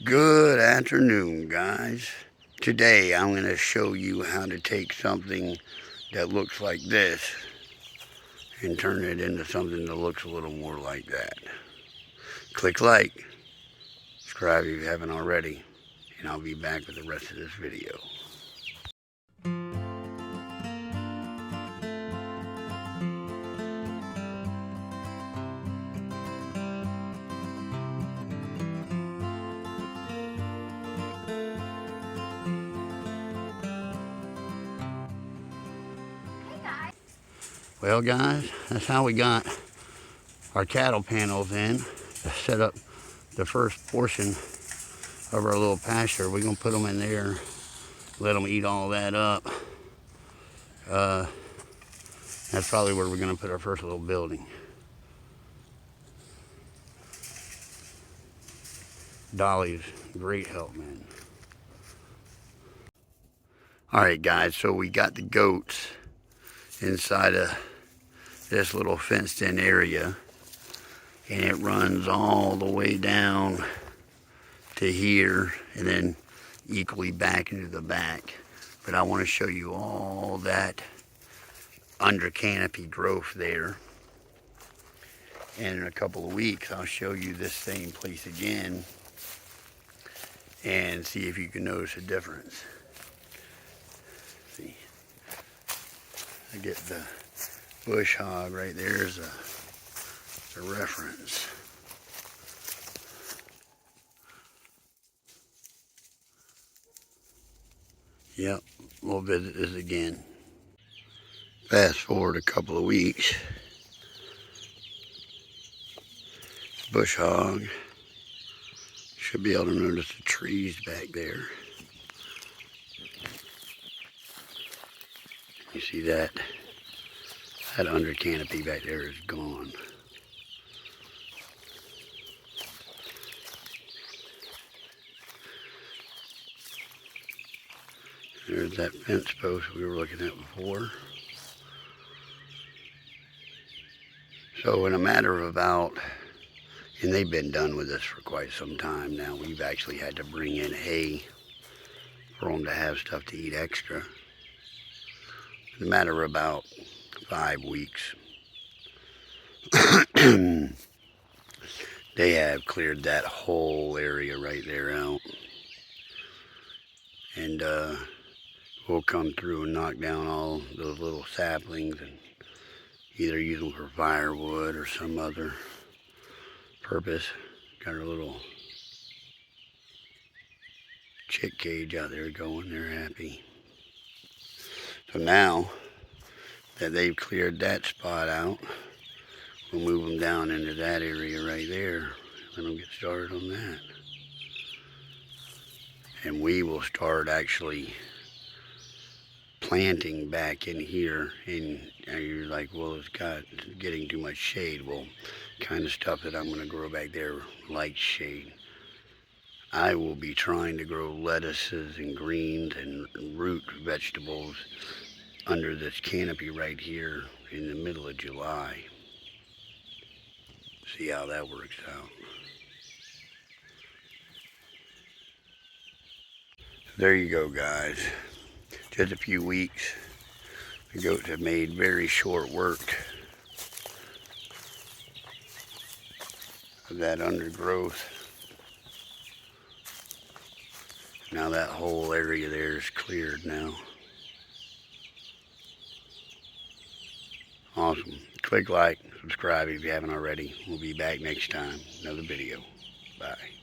Good afternoon, guys. Today I'm going to show you how to take something that looks like this and turn it into something that looks a little more like that. Click like, subscribe if you haven't already, and I'll be back with the rest of this video. Well, guys, that's how we got our cattle panels in to set up the first portion of our little pasture. We're going to put them in there, let them eat all that up. That's probably where we're going to put our first little building. Dolly's great help, man. Alright, guys, so we got the goats inside of this little fenced in area, and it runs all the way down to here and then equally back into the back. But I want to show you all that under canopy growth there, and in a couple of weeks I'll show you this same place again and see if you can notice a difference. See, I get the bush hog right there as a reference. Yep, we'll visit this again. Fast forward a couple of weeks. Bush hog. Should be able to notice the trees back there. You see that? That under canopy back there is gone. There's that fence post we were looking at before. So in a matter of about, and they've been done with this for quite some time now, we've actually had to bring in hay for them to have stuff to eat extra. In a matter of about 5 weeks, they have cleared that whole area right there out. And we'll come through and knock down all those little saplings and either use them for firewood or some other purpose. Got our little chick cage out there going. They're happy. So now that they've cleared that spot out, we'll move them down into that area right there. Let them get started on that. And we will start actually planting back in here. And you're like, well, it's getting too much shade. Well, kind of stuff that I'm going to grow back there likes shade. I will be trying to grow lettuces and greens and root vegetables under this canopy right here in the middle of July. See how that works out. There you go, guys. Just a few weeks. The goats have made very short work of that undergrowth. Now that whole area there is cleared now. Awesome. Click like, subscribe if you haven't already. We'll be back next time. Another video. Bye.